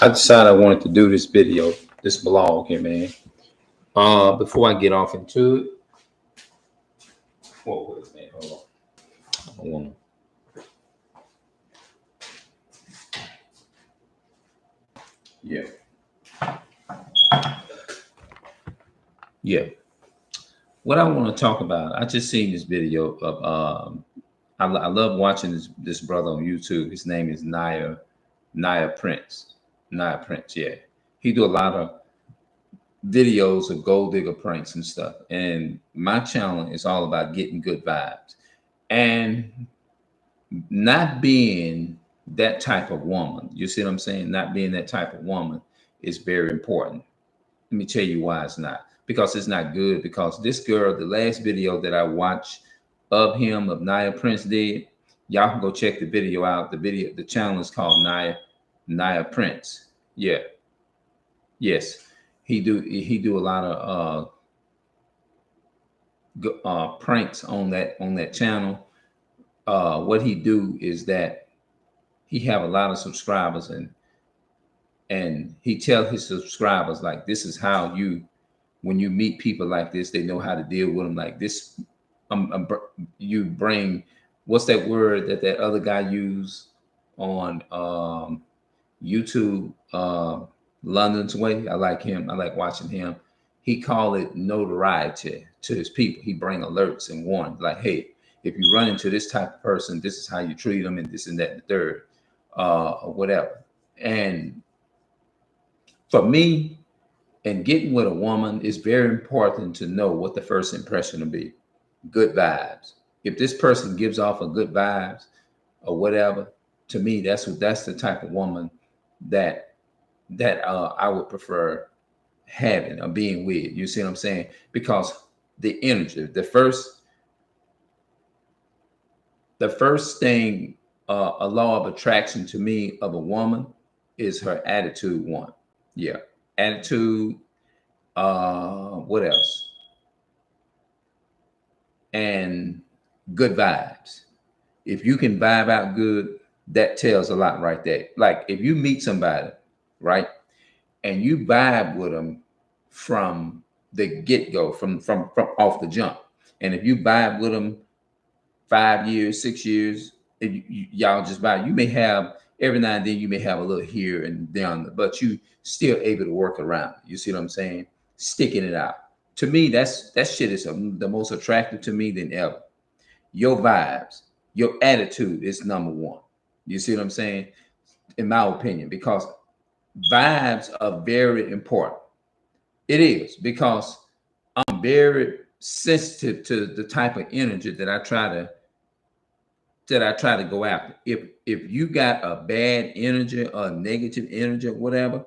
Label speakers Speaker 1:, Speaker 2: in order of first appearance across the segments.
Speaker 1: I decided I wanted to do this video, this blog here, man. Before I get off into it, whoa, man, hold on. I want to. Yeah, yeah. What I want to talk about, I just seen this video of. I love watching this brother on YouTube. His name is Naya Prince. Naya Prince, yeah. He do a lot of videos of gold digger pranks and stuff. And my channel is all about getting good vibes and not being that type of woman. You see what I'm saying? Not being that type of woman is very important. Let me tell you why it's not. Because it's not good. Because this girl, the last video that I watched of him, of Naya Prince did, y'all can go check the video out. The channel is called Naya Prince. Yeah. Yes. He do a lot of pranks on that channel. What he do is that he have a lot of subscribers, and he tell his subscribers, like, this is how when you meet people like this, they know how to deal with them like this. You bring, what's that word that other guy used on YouTube, London's Way. I like him. I like watching him. He call it notoriety to his people. He bring alerts and warnings, like, hey, if you run into this type of person, this is how you treat them, and this and that and the third, or whatever. And for me, and getting with a woman, is very important to know what the first impression will be. Good vibes. If this person gives off a good vibes or whatever, to me, that's the type of woman that I would prefer having or being with. You see what I'm saying? Because the energy, the first thing, a law of attraction to me of a woman is her attitude. One, yeah, attitude. What else? And good vibes. If you can vibe out good, that tells a lot right there. Like, if you meet somebody, right, and you vibe with them from the get-go, from off the jump, and if you vibe with them 5 years, 6 years, y'all just vibe. You may have, every now and then you may have a little here and down, but you still able to work around. You see what I'm saying? Sticking it out. To me, that shit is the most attractive to me than ever. Your vibes, your attitude is number one. You see what I'm saying? In my opinion, because vibes are very important. It is, because I'm very sensitive to the type of energy that I try to go after. If you got a bad energy or negative energy or whatever,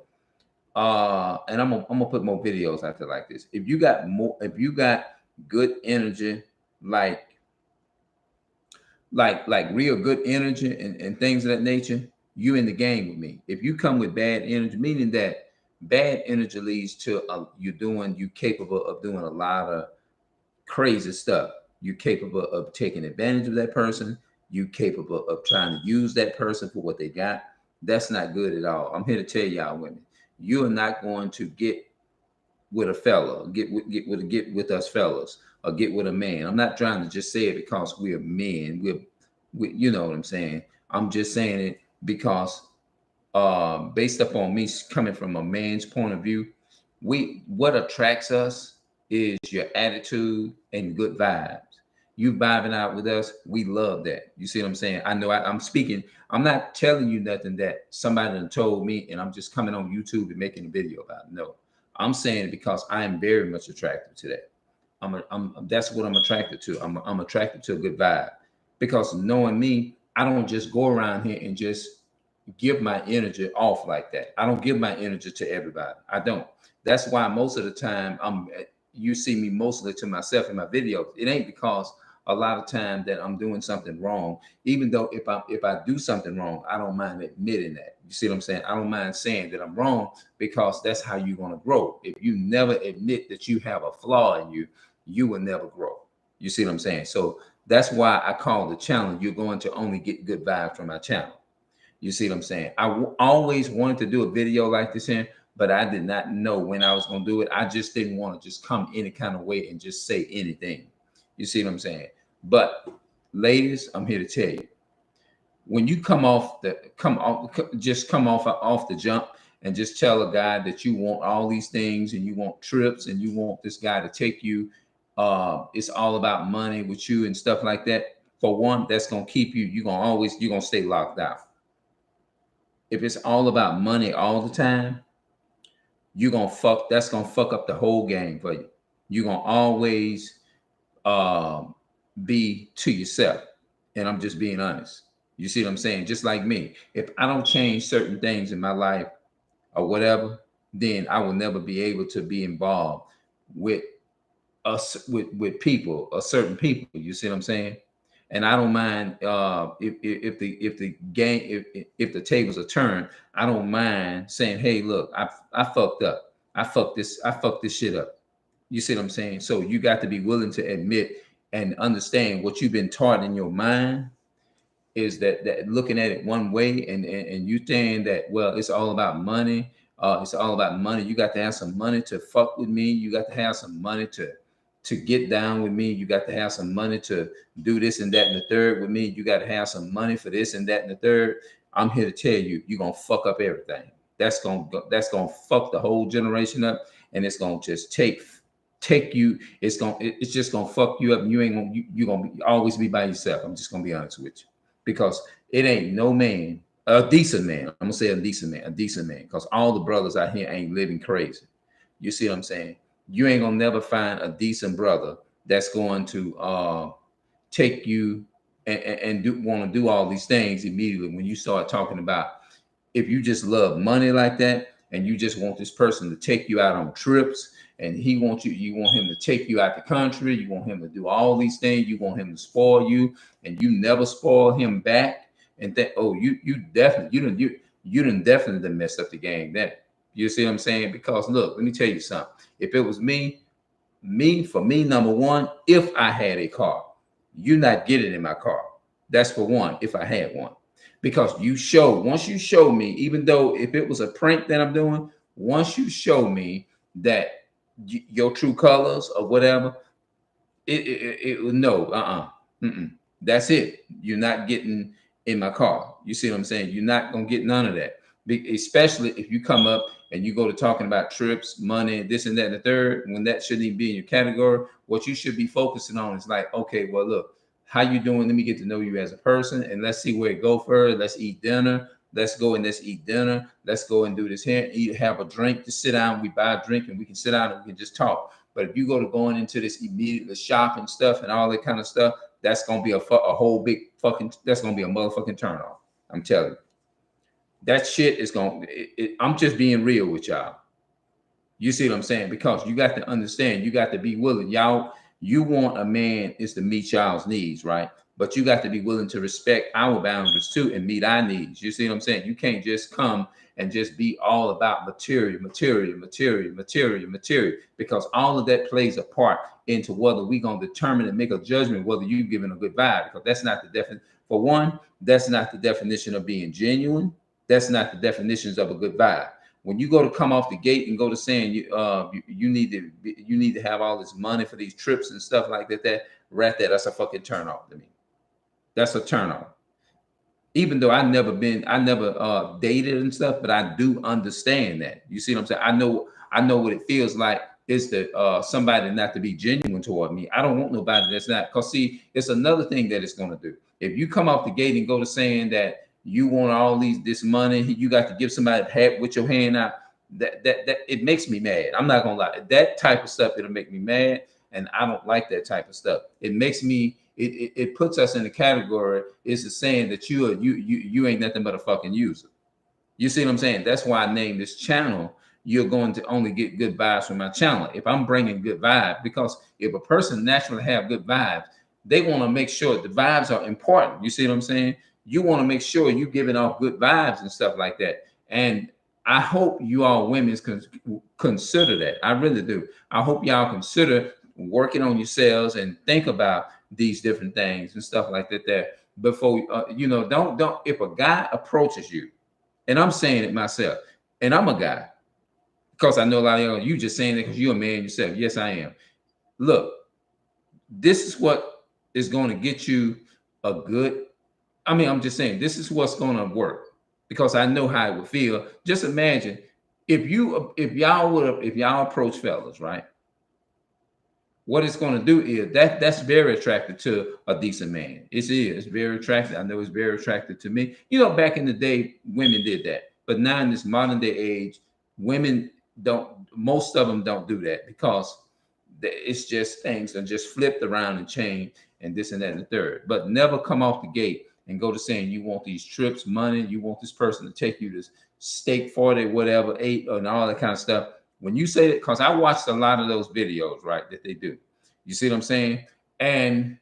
Speaker 1: and I'm gonna put more videos out there like this. If you got good energy, like real good energy and things of that nature, you in the game with me. If you come with bad energy, meaning that bad energy leads to you capable of doing a lot of crazy stuff. You're capable of taking advantage of that person. You're capable of trying to use that person for what they got. That's not good at all. I'm here to tell y'all women, you are not going to get with a fella, get with us fellas, or get with a man. I'm not trying to just say it because we're men. We you know what I'm saying. I'm just saying it because based upon me coming from a man's point of view, what attracts us is your attitude and good vibes. You vibing out with us, we love that. You see what I'm saying? I know I'm speaking. I'm not telling you nothing that somebody done told me, and I'm just coming on YouTube and making a video about it. No, I'm saying it because I am very much attracted to that. That's what I'm attracted to. I'm attracted to a good vibe, because knowing me, I don't just go around here and just give my energy off like that. I don't give my energy to everybody. I don't. That's why most of the time you see me mostly to myself in my videos. It ain't because a lot of time that I'm doing something wrong. Even though if I do something wrong, I don't mind admitting that. You see what I'm saying? I don't mind saying that I'm wrong, because that's how you're going to grow. If you never admit that you have a flaw in you, you will never grow. You see what I'm saying? So that's why I call the channel, you're going to only get good vibes from my channel. You see what I'm saying? Always wanted to do a video like this here, but I did not know when I was going to do it. I just didn't want to just come any kind of way and just say anything. You see what I'm saying? But ladies, I'm here to tell you, when you come off off the jump and just tell a guy that you want all these things and you want trips and you want this guy to take you, it's all about money with you and stuff like that. For one, that's gonna keep you. You're gonna stay locked out. If it's all about money all the time, that's gonna fuck up the whole game for you. You're gonna always be to yourself. And I'm just being honest. You see what I'm saying? Just like me. If I don't change certain things in my life or whatever, then I will never be able to be involved with us with people or certain people. You see what I'm saying? And I don't mind if the game if the tables are turned, I don't mind saying, hey, look, I fucked up. I fucked this shit up. You see what I'm saying? So you got to be willing to admit and understand what you've been taught in your mind is that looking at it one way and you saying that, well, it's all about money. It's all about money. You got to have some money to fuck with me. You got to have some money to get down with me. You got to have some money to do this and that and the third with me. You got to have some money for this and that and the third. I'm here to tell you, you're gonna fuck up everything. That's gonna fuck the whole generation up, and it's gonna just take you. It's just gonna fuck you up, and you're gonna always be by yourself. I'm just gonna be honest with you, because it ain't no man, a decent man. I'm gonna say a decent man, because all the brothers out here ain't living crazy. You see what I'm saying? You ain't gonna never find a decent brother that's going to take you and want to do all these things immediately when you start talking about, if you just love money like that and you just want this person to take you out on trips and you want him to take you out the country, you want him to do all these things, you want him to spoil you, and you never spoil him back, and that, oh, you done definitely messed up the game then. You see what I'm saying? Because look, let me tell you something. If it was me, number one, if I had a car, you're not getting in my car. That's for one, if I had one. Because once you show me, even though if it was a prank that I'm doing, once you show me that your true colors or whatever, that's it. You're not getting in my car. You see what I'm saying? You're not gonna get none of that. Especially if you come up and you go to talking about trips, money, this and that and the third, when that shouldn't even be in your category. What you should be focusing on is like, okay, well, look, how you doing? Let me get to know you as a person, and let's see where it go further. Let's eat dinner. Let's go and let's eat dinner. Let's go and do this here. Have a drink. Just sit down. We buy a drink and we can sit down and we can just talk. But if you go to going into this immediately shopping stuff and all that kind of stuff, that's gonna be a whole big fucking. That's gonna be a motherfucking turn off. I'm telling you. That shit is going. I'm just being real with y'all. You see what I'm saying? Because you got to understand. You got to be willing. Y'all, you want a man is to meet y'all's needs, right? But you got to be willing to respect our boundaries too and meet our needs. You see what I'm saying? You can't just come and just be all about material, because all of that plays a part into whether we're going to determine and make a judgment whether you're giving a good vibe. Because that's not the definition. For one, that's not the definition of being genuine. That's not the definitions of a good vibe. When you go to come off the gate and go to saying you need to have all this money for these trips and stuff like that, that's a fucking turn off to me. That's a turn off. Even though I never dated and stuff, but I do understand that. You see what I'm saying? I know what it feels like is that somebody not to be genuine toward me. I don't want nobody that's not. Because see, it's another thing that it's going to do. If you come off the gate and go to saying that you want all this money, you got to give somebody a hat with your hand out, that it makes me mad. I'm not gonna lie. That type of stuff, it'll make me mad, and I don't like that type of stuff. It makes me, it puts us in the category, is the saying that you ain't nothing but a fucking user. You see what I'm saying? That's why I named this channel, You're Going to Only Get Good Vibes from My channel. If I'm bringing good vibes, because if a person naturally have good vibes, they want to make sure the vibes are important. You see what I'm saying? You want to make sure you're giving off good vibes and stuff like that. And I hope you all women consider that. I really do. I hope y'all consider working on yourselves and think about these different things and stuff like that. before you know, don't if a guy approaches you, and I'm saying it myself, and I'm a guy, because I know a lot of you just saying it because you're a man yourself. Yes, I am. Look, this is what is going to get you a good. I mean, I'm just saying this is what's going to work because I know how it would feel. Just imagine if y'all approach fellas, right? What it's going to do is that's very attractive to a decent man. It's very attractive. I know it's very attractive to me. You know, back in the day, women did that, but now in this modern day age, women don't. Most of them don't do that because it's just things are just flipped around and changed and this and that and the third. But never come off the gate and go to saying you want these trips, money, you want this person to take you to steak 40, whatever, 8, and all that kind of stuff. When you say that, because I watched a lot of those videos, right, that they do. You see what I'm saying? And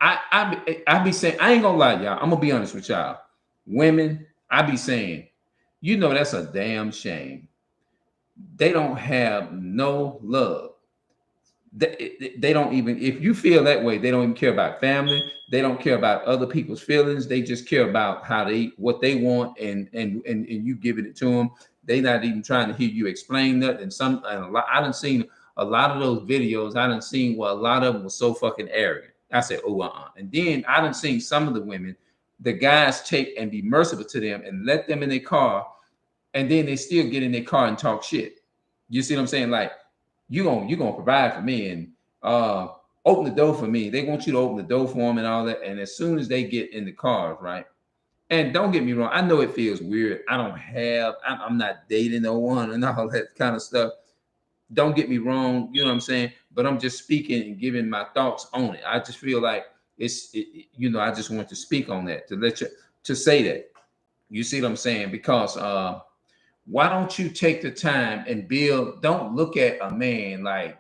Speaker 1: I be saying, I ain't gonna lie, y'all. I'm gonna be honest with y'all. Women, I be saying, you know, that's a damn shame. They don't have no love. They don't even, if you feel that way, they don't even care about family. They don't care about other people's feelings. They just care about what they want, and you giving it to them. They not even trying to hear you explain that. And I done seen a lot of those videos. I done seen where a lot of them was so fucking arrogant. I said, oh, and then I done seen some of the women, the guys take and be merciful to them and let them in their car, and then they still get in their car and talk shit. You see what I'm saying? Like, you gonna provide for me and open the door for me. They want you to open the door for them and all that. And as soon as they get in the cars, right? And don't get me wrong, I know it feels weird. I'm not dating no one and all that kind of stuff. Don't get me wrong, you know what I'm saying? But I'm just speaking and giving my thoughts on it. I just feel like I just want to speak on that to say that. You see what I'm saying? Because why don't you take the time and build? Don't look at a man like,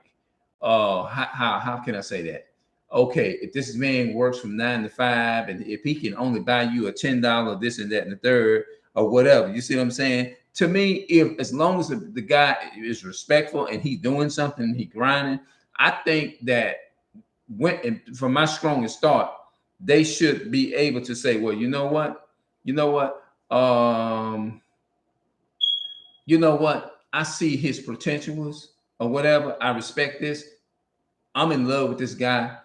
Speaker 1: how can I say that? Okay, if this man works from 9 to 5, and if he can only buy you a $10 this and that and the third or whatever, you see what I'm saying? To me, if as long as the guy is respectful and he's doing something, he grinding, I think that from my strongest thought, they should be able to say, well, you know what, I see his potentials or whatever. I respect this. I'm in love with this guy.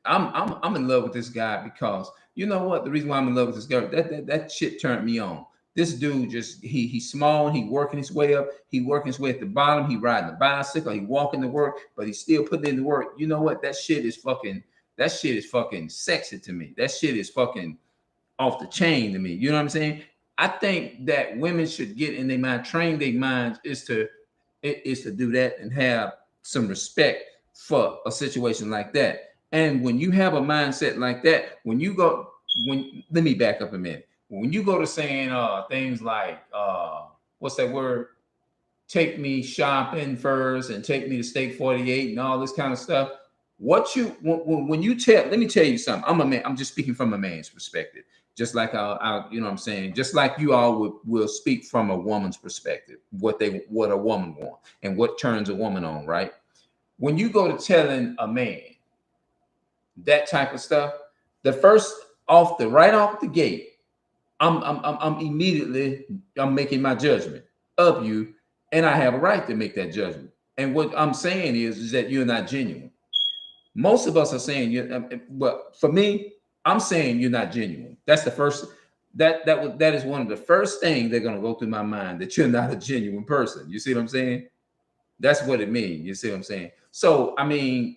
Speaker 1: I'm in love with this guy because you know what? The reason why I'm in love with this guy, that shit turned me on. This dude just he's small, he working his way up, he working his way at the bottom, he riding a bicycle, he walking to work, but he's still putting in the work. You know what? That shit is fucking sexy to me. That shit is fucking off the chain to me. You know what I'm saying? I think that women should get in their mind, train their minds is to do that and have some respect for a situation like that. And when you have a mindset like that, let me back up a minute. When you go to saying things like what's that word? Take me shopping first and take me to Steak 48 and all this kind of stuff. When you let me tell you something. I'm a man. I'm just speaking from a man's perspective. Just like you know what I'm saying, just like you all will speak from a woman's perspective, what a woman wants and what turns a woman on, right? When you go to telling a man that type of stuff, right off the gate, I'm immediately making my judgment of you, and I have a right to make that judgment. And what I'm saying is that you're not genuine. Most of us are saying but for me, I'm saying you're not genuine. That's the first. That is one of the first things they're gonna go through my mind, that you're not a genuine person. You see what I'm saying? That's what it means. You see what I'm saying? So I mean,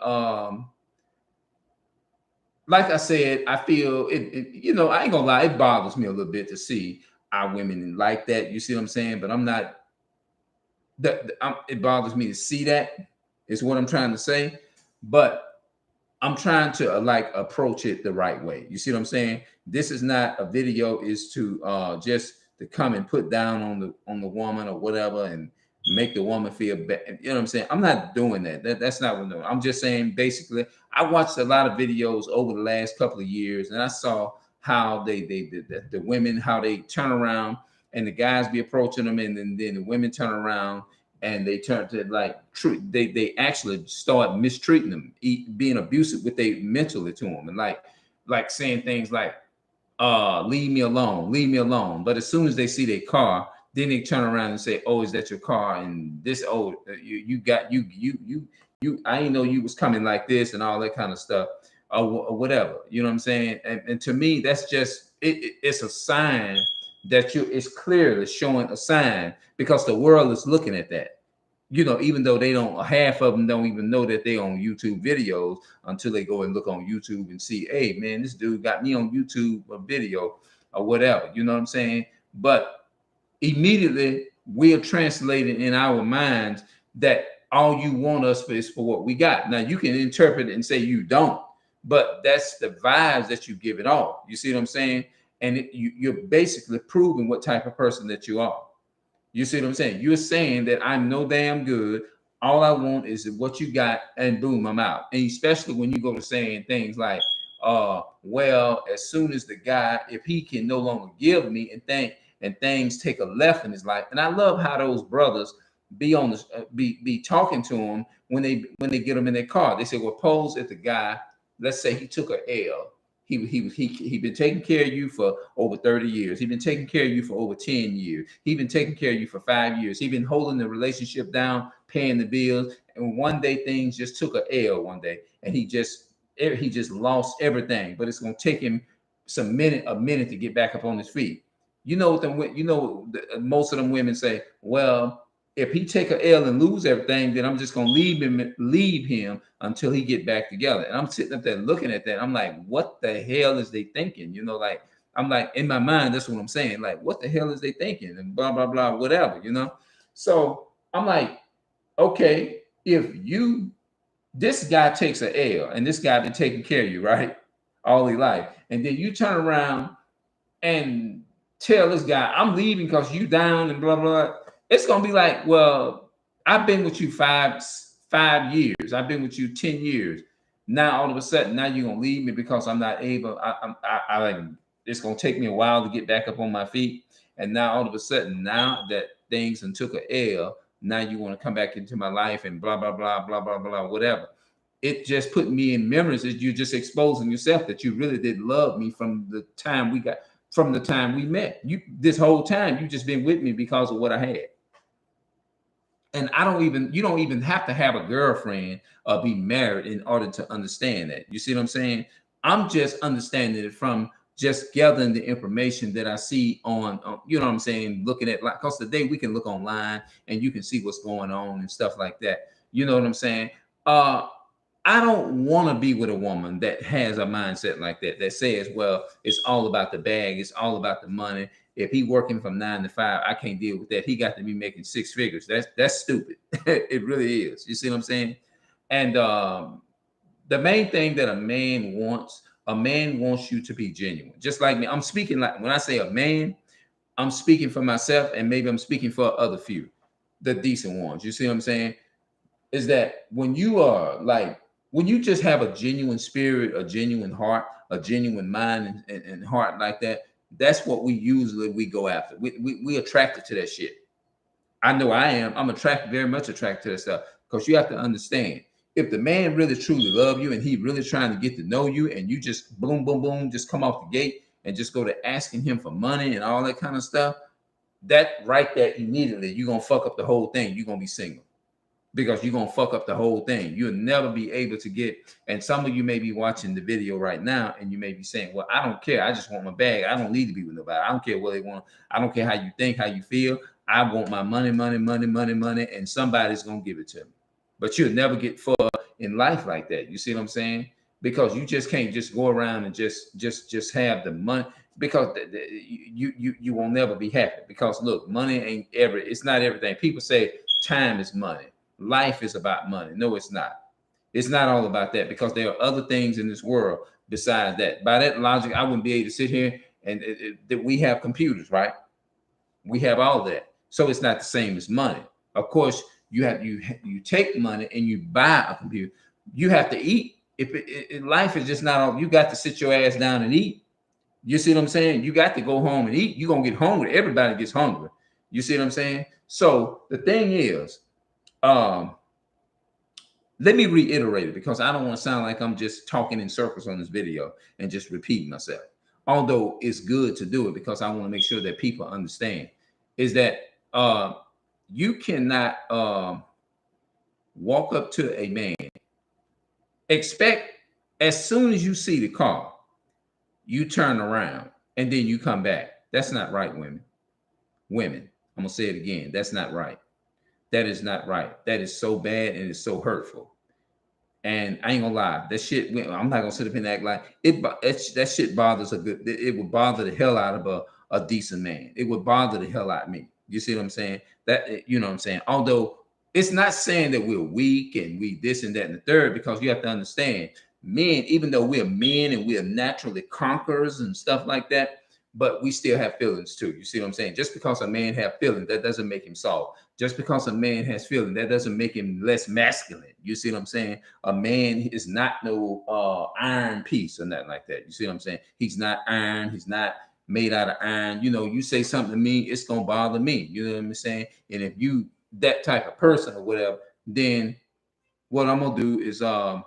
Speaker 1: like I said, I feel I ain't gonna lie, it bothers me a little bit to see our women like that. You see what I'm saying? But I'm not. It bothers me to see that. Is what I'm trying to say. But I'm trying to approach it the right way. You see what I'm saying? This is not a video is to just to come and put down on the woman or whatever and make the woman feel bad. You know what I'm saying? I'm not doing that. That's not what I'm doing. I'm just saying basically I watched a lot of videos over the last couple of years and I saw how the women, how they turn around and the guys be approaching them and then the women turn around and they turn to they actually start mistreating them, being abusive with they mentally to them. And like saying things like, leave me alone, leave me alone. But as soon as they see their car, then they turn around and say, oh, is that your car? And this, oh, you got you I didn't know you was coming like this and all that kind of stuff, or whatever. You know what I'm saying? And to me, that's just it's a sign that it's clearly showing a sign, because the world is looking at that. You know, even though they don't, half of them don't even know that they on YouTube videos until they go and look on YouTube and see, hey man, this dude got me on YouTube a video or whatever. You know what I'm saying? But immediately we are translating in our minds that all you want us for is for what we got. Now you can interpret it and say you don't, but that's the vibes that you give it off. You see what I'm saying? And you're basically proving what type of person that you are. You see what I'm saying? You're saying that I'm no damn good. All I want is what you got, and boom, I'm out. And especially when you go to saying things like, well, as soon as the guy, if he can no longer give me and things take a left in his life. And I love how those brothers be on this, be talking to him when they get him in their car. They say, well, pose if the guy, let's say he took a L. He been taking care of you for over 30 years. He been taking care of you for over 10 years. He been taking care of you for 5 years. He been holding the relationship down, paying the bills. And one day things just took a L one day, and he just lost everything. But it's gonna take him a minute to get back up on his feet. You know what most of them women say, well, if he take a L and lose everything, then I'm just gonna leave him until he get back together. And I'm sitting up there looking at that. I'm like, what the hell is they thinking? You know, like I'm like, in my mind, that's what I'm saying. Like, what the hell is they thinking? And blah blah blah, whatever, you know. So I'm like, okay, if this guy takes a L and this guy been taking care of you, right, all his life, and then you turn around and tell this guy, I'm leaving because you down and blah blah. It's gonna be like, well, I've been with you five years. I've been with you 10 years. Now all of a sudden, now you're gonna leave me because I'm not able. It's gonna take me a while to get back up on my feet. And now all of a sudden, now that things and took a L, now you want to come back into my life and blah blah blah blah blah blah whatever. It just put me in memories that you're just exposing yourself that you really did love me from the time we met. You this whole time you just been with me because of what I had. And you don't even have to have a girlfriend or be married in order to understand that. You see what I'm saying? I'm just understanding it from just gathering the information that I see on you know what I'm saying, looking at, like, because today we can look online and you can see what's going on and stuff like that. You know what I'm saying? I don't want to be with a woman that has a mindset like that says, well, it's all about the bag, it's all about the money. If he working from 9 to 5, I can't deal with that. He got to be making 6 figures. That's stupid. It really is. You see what I'm saying? And the main thing that a man wants you to be genuine. Just like me. I'm speaking, like when I say a man, I'm speaking for myself, and maybe I'm speaking for other few, the decent ones. You see what I'm saying? Is that when you just have a genuine spirit, a genuine heart, a genuine mind and heart like that, that's what we go after. We attracted to that shit. I know I am. I'm very much attracted to that stuff, because you have to understand, if the man really truly love you and he really trying to get to know you, and you just boom, boom, boom, just come off the gate and just go to asking him for money and all that kind of stuff, that right there immediately, you're going to fuck up the whole thing. You're going to be single, because you're going to fuck up the whole thing. You'll never be able to get, and some of you may be watching the video right now and you may be saying, well, I don't care. I just want my bag. I don't need to be with nobody. I don't care what they want. I don't care how you think, how you feel. I want my money, and somebody's going to give it to me. But you'll never get far in life like that. You see what I'm saying? Because you just can't just go around and just have the money, because you will never be happy. Because look, money it's not everything. People say time is money. Life is about money. No, it's not. It's not all about that, because there are other things in this world besides that. By that logic, I wouldn't be able to sit here and that we have computers, right? We have all that. So it's not the same as money. Of course, you take money and you buy a computer. You have to eat. If life is just not all, you got to sit your ass down and eat. You see what I'm saying? You got to go home and eat. You're gonna get hungry. Everybody gets hungry. You see what I'm saying? So the thing is, let me reiterate it because I don't want to sound like I'm just talking in circles on this video and just repeating myself. Although it's good to do it because I want to make sure that people understand is that you cannot walk up to a man, expect as soon as you see the car, you turn around and then you come back. That's not right, women. Women, I'm gonna say it again. That's not right. That is not right. That is so bad and it's so hurtful. And I ain't gonna lie, that shit. I'm not gonna sit up and act like it. That shit bothers a good. It would bother the hell out of a decent man. It would bother the hell out of me. You see what I'm saying? That you know what I'm saying. Although it's not saying that we're weak and we this and that and the third, because you have to understand, men, even though we're men and we're naturally conquerors and stuff like that, but we still have feelings too. You see what I'm saying? Just because a man have feelings, that doesn't make him soft. Just because a man has feelings, that doesn't make him less masculine. You see what I'm saying? A man is not no iron piece or nothing like that. You see what I'm saying? He's not iron. He's not made out of iron. You know, you say something to me, it's gonna bother me. You know what I'm saying? And if you that type of person or whatever, then what I'm gonna do is you know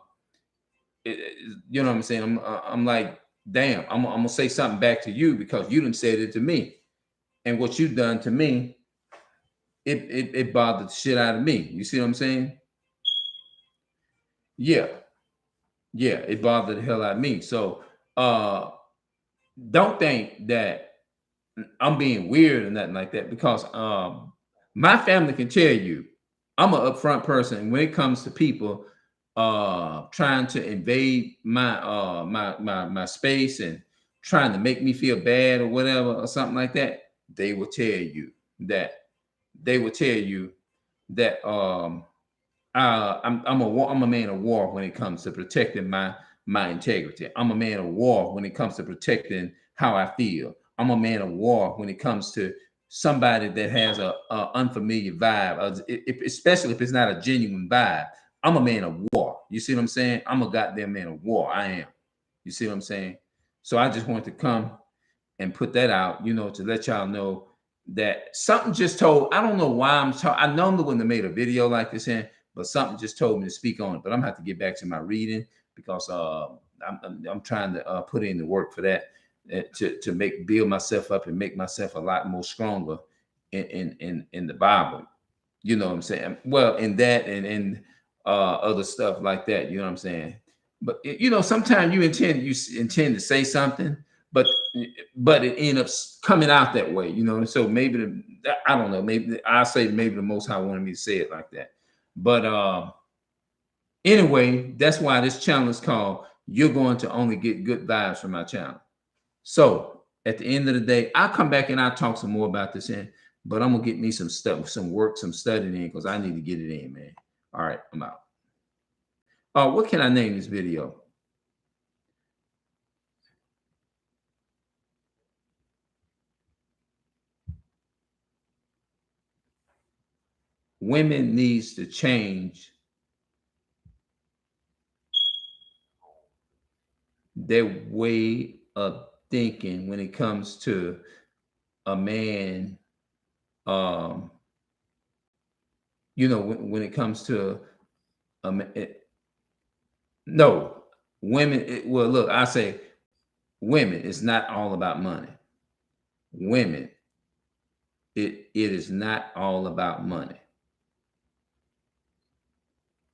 Speaker 1: what I'm saying? I'm like, damn, I'm gonna say something back to you because you didn't say it to me, and what you done to me, it bothered the shit out of me. You see what I'm saying? Yeah, yeah, it bothered the hell out of me. So don't think that I'm being weird or nothing like that because my family can tell you I'm an upfront person when it comes to people trying to invade my space and trying to make me feel bad or whatever or something like that. They will tell you that they will tell you that I'm a man of war when it comes to protecting my integrity. I'm a man of war when it comes to protecting how I feel. I'm a man of war when it comes to somebody that has a unfamiliar vibe, especially if it's not a genuine vibe. I'm a man of war. You see what I'm saying? I'm a goddamn man of war. I am. You see what I'm saying? So I just wanted to come and put that out, you know, to let y'all know that something just told. I don't know why I'm talking. I normally wouldn't have made a video like this in, but something just told me to speak on it. But I'm gonna have to get back to my reading because I'm trying to put in the work for that to make build myself up and make myself a lot more stronger in the Bible. You know what I'm saying? Well, in that and other stuff like that. You know what I'm saying? But you know, sometimes you intend to say something, but it end up coming out that way. You know, so maybe I don't know. Maybe I say maybe the Most High wanted me to say it like that. But anyway, that's why this channel is called "You're Going to Only Get Good Vibes from My Channel." So at the end of the day, I'll come back and I'll talk some more about this but I'm gonna get me some stuff, some work, some studying in because I need to get it in, man. All right, I'm out. What can I name this video? Women needs to change their way of thinking when it comes to a man. You know, when it comes to no women. Well, look, I say women. It's not all about money. Women. It is not all about money.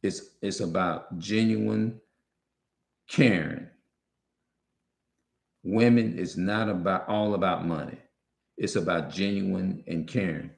Speaker 1: It's about genuine caring. Women is not about all about money. It's about genuine and caring.